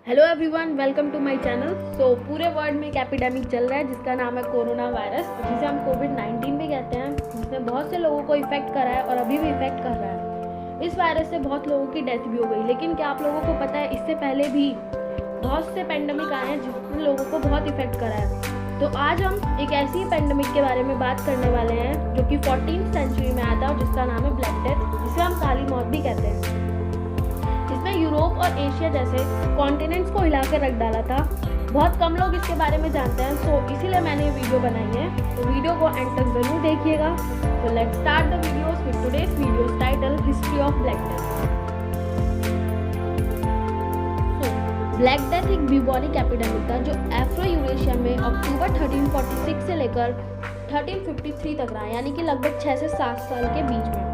Hello everyone, welcome to my channel. पूरे world में एक एपिडेमिक चल रहा है जिसका नाम है कोरोना वायरस, जिसे हम कोविड-19 भी कहते हैं, जिसने बहुत से लोगों को इफेक्ट करा है और अभी भी इफेक्ट कर रहा है। इस वायरस से बहुत लोगों की डेथ भी हो गई, लेकिन क्या आप लोगों को पता है इससे पहले भी बहुत से पेंडेमिक आए हैं जिसने लोगों को बहुत इफेक्ट करा है। तो आज हम एक ऐसी पेंडेमिक के बारे में बात करने वाले हैं जो कि 14th सेंचुरी में आया था और जिसका नाम है ब्लैक डेथ, जिसे हम काली मौत भी कहते हैं। इसने यूरोप और एशिया जैसे कॉन्टिनेंट्स को हिला कर रख डाला था। बहुत कम लोग इसके बारे में जानते हैं, इसीलिए मैंने ये वीडियो बनाई है। तो वीडियो को एंड तक जरूर देखिएगा। तो let's start the videos with today's videos title history of black death. Black death एक ब्यूबोनिक एपिडेमिक था जो अफ्रो यूरेशिया में अक्टूबर 1346 से लेकर 1353 तक रहा, यानी कि लगभग 6 से 7 साल के बीच में।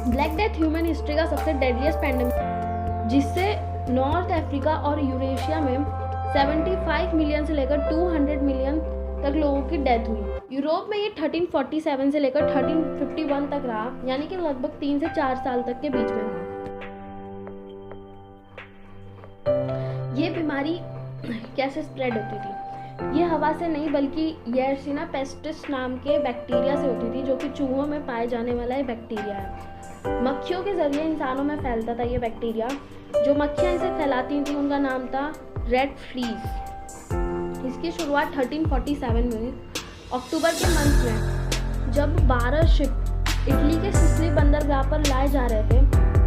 ब्लैक डेथ ह्यूमन हिस्ट्री का सबसे डेडलीस्ट पेंडेमिक, जिससे नॉर्थ अफ्रीका और यूरेशिया में 75 मिलियन से लेकर 200 मिलियन तक लोगों की डेथ हुई। यूरोप में ये 1347 से लेकर 1351 तक रहा, यानी कि लगभग 3 से 4 साल तक के बीच में रहा। ये बीमारी कैसे स्प्रेड होती थी? ये हवा से नहीं बल्कि येर्सिना पेस्टिस नाम के बैक्टीरिया से होती थी, जो कि चूहों में पाए जाने वाला एक बैक्टीरिया है। मक्खियों के जरिए इंसानों में फैलता था ये बैक्टीरिया। जो मक्खियाँ इसे फैलाती थी उनका नाम था रेड फ्लीज। इसकी शुरुआत 1347 में हुई। अक्टूबर के मंथ में जब 12 शिप इटली के सिसिली बंदरगाह पर लाए जा रहे थे,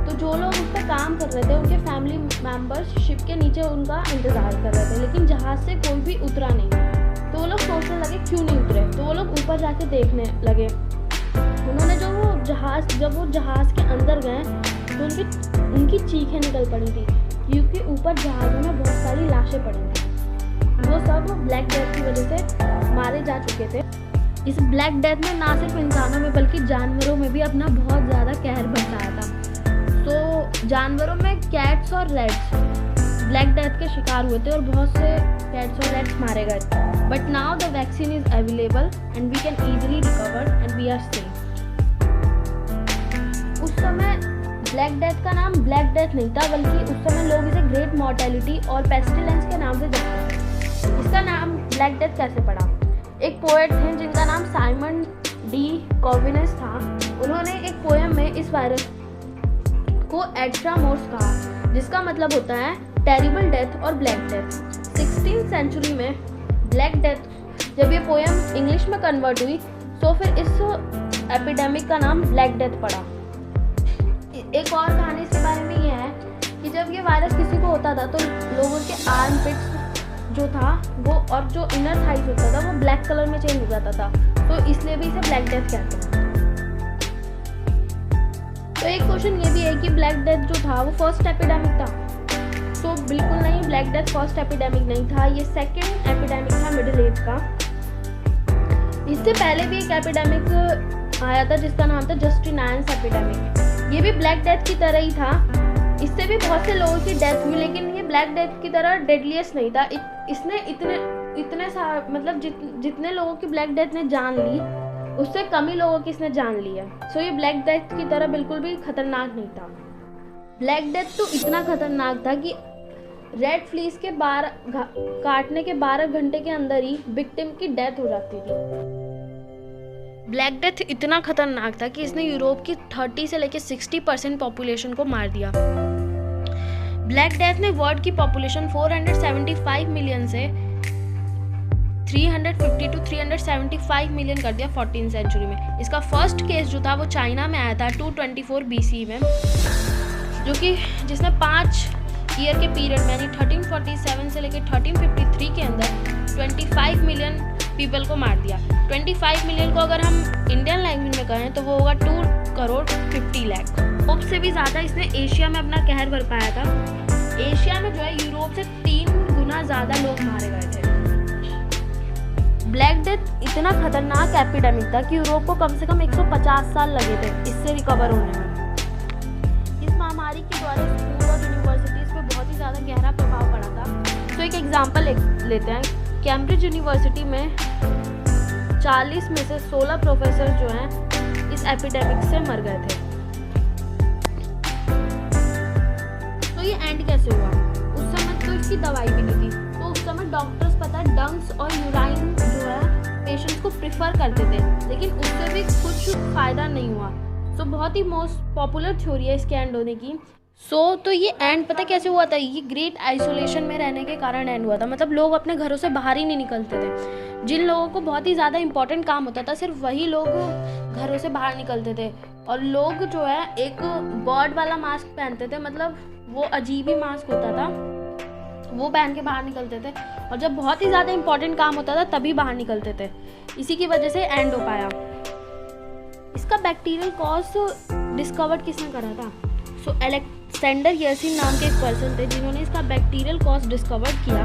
तो जो लोग उस पर काम कर रहे थे उनके फैमिली मेंबर्स शिप के नीचे उनका इंतजार कर रहे थे, लेकिन जहाज से कोई भी उतरा नहीं। तो वो लोग सोचने लगे क्यों नहीं उतरे। तो वो लोग ऊपर जाके देखने लगे। उन्होंने जब वो जहाज के अंदर गए तो उनकी चीखें निकल पड़ी थी, क्योंकि ऊपर जहाज़ों में बहुत सारी लाशें पड़ी थी। वो सब ब्लैक डेथ की वजह से मारे जा चुके थे। इस ब्लैक डेथ ने ना सिर्फ इंसानों में बल्कि जानवरों में भी अपना बहुत ज़्यादा कहर बरसाया था। तो जानवरों में कैट्स और रैट्स ब्लैक डेथ के शिकार हुए थे और बहुत से कैट्स और रैट्स मारे गए थे। But now the vaccine is available and we can easily recover and we are safe. उस समय ब्लैक डेथ का नाम ब्लैक डेथ नहीं था, बल्कि उस समय लोग इसे ग्रेट मॉर्टेलिटी और पेस्टिलेंस के नाम से जानते थे। इसका नाम ब्लैक डेथ कैसे पड़ा? एक पोएट थे जिनका नाम साइमन डी कॉर्विनेस था। उन्होंने एक पोएम में इस वायरस को एक्स्ट्रामोर्स कहा, जिसका मतलब होता है टेरिबल डेथ और ब्लैक डेथ। 16th सेंचुरी में ब्लैक डेथ जब ये पोएम इंग्लिश में कन्वर्ट हुई, तो फिर इस एपिडेमिक का नाम ब्लैक डेथ पड़ा। एक और कहानी इसके बारे में ये है कि जब ये वायरस किसी को होता था तो लोगों के आर्म पिट्स जो था वो और जो इनर थाइस होता था वो ब्लैक कलर में चेंज हो जाता था, तो इसलिए भी इसे ब्लैक डेथ कहते हैं। तो एक क्वेश्चन ये भी है कि ब्लैक डेथ जो था वो फर्स्ट एपिडेमिक था? तो बिल्कुल नहीं, ब्लैक डेथ फर्स्ट एपिडेमिक नहीं था। ये सेकेंड एपिडेमिक था मिडिल एज का। इससे पहले भी एक एपिडेमिक आया था जिसका नाम था जस्टिनियंस एपिडेमिक। ये भी ब्लैक डेथ की तरह ही था। इससे भी बहुत से लोगों की डेथ हुई, लेकिन ये ब्लैक डेथ की तरह डेडलीस्ट नहीं था। इसने इतने मतलब जितने लोगों की ब्लैक डेथ ने जान ली, उससे कम ही लोगों की इसने जान ली है। सो ये ब्लैक डेथ की तरह बिल्कुल भी खतरनाक नहीं था। ब्लैक डेथ तो इतना खतरनाक था कि रेड फ्लीज के काटने के 12 घंटे के अंदर ही विक्टिम की डेथ हो जाती थी। ब्लैक डेथ इतना खतरनाक था कि इसने यूरोप की 30 से लेकर 60% पॉपुलेशन को मार दिया। ब्लैक डेथ ने वर्ल्ड की पॉपुलेशन 475 मिलियन से 350 to 375 मिलियन कर दिया 14th सेंचुरी में। इसका फर्स्ट केस जो था वो चाइना में आया था 224 BC में, जो कि जिसने 5 ईयर के पीरियड में यानी 1347 से लेकर 1353 के अंदर 25 मिलियन पीपल को मार दिया। 25 मिलियन को अगर हम इंडियन लैंग्वेज में कहें तो वो होगा 2 करोड़ 50 लाख। यूरोप से भी ज़्यादा इसने एशिया में अपना कहर बरपाया था। एशिया में जो है यूरोप से 3 गुना ज़्यादा लोग मारे गए थे। ब्लैक डेथ इतना खतरनाक एपिडेमिक था कि यूरोप को कम से कम 150 साल लगे थे इससे रिकवर होने में। इस महामारी के द्वारा स्कूल और यूनिवर्सिटीज़ पे बहुत ही ज़्यादा गहरा प्रभाव पड़ा था। तो एक एग्जाम्पल लेते हैं। कैम्ब्रिज यूनिवर्सिटी में 40 में से 16 प्रोफेसर जो हैं इस एपिडेमिक से मर गए थे। तो ये एंड कैसे हुआ? उस समय तो की दवाई भी नहीं थी। तो उस समय डॉक्टर्स पता है डंग्स और यूराइन जो है पेशेंट्स को प्रिफर करते थे, लेकिन उससे भी कुछ फ़ायदा नहीं हुआ। सो बहुत ही मोस्ट पॉपुलर थ्योरी है इसके एंड होने की। तो ये एंड पता कैसे हुआ था? ये ग्रेट आइसोलेशन में रहने के कारण एंड हुआ था। मतलब लोग अपने घरों से बाहर ही नहीं निकलते थे। जिन लोगों को बहुत ही ज़्यादा इंपॉर्टेंट काम होता था, सिर्फ वही लोग घरों से बाहर निकलते थे। और लोग जो है एक बर्ड वाला मास्क पहनते थे, मतलब वो अजीब ही मास्क होता था, वो पहन के बाहर निकलते थे। और जब बहुत ही ज़्यादा इंपॉर्टेंट काम होता था तभी बाहर निकलते थे। इसी की वजह से एंड हो पाया। इसका बैक्टीरियल कॉज डिस्कवर किसने करा था? अलेक्जेंडर यर्सिन नाम के एक पर्सन थे जिन्होंने इसका बैक्टीरियल कॉज डिस्कवर किया।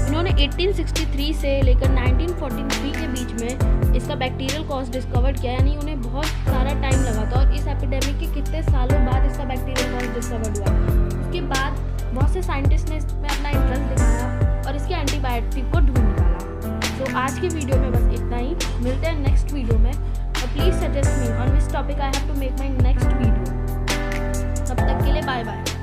इन्होंने 1863 से लेकर 1943 के बीच में इसका बैक्टीरियल कॉज डिस्कवर किया, यानी उन्हें बहुत सारा टाइम लगा था। और इस एपिडेमिक के कितने सालों बाद इसका बैक्टीरियल कॉज डिस्कवर हुआ। उसके बाद बहुत से साइंटिस्ट ने इसमें अपना इंटरेस्ट दिखाया और इसके एंटीबायोटिक को ढूंढ निकाला। आज की वीडियो में बस इतना ही। मिलते हैं नेक्स्ट वीडियो में। और please suggest me on which topic I have to make my next video. तब तक के लिए बाय बाय।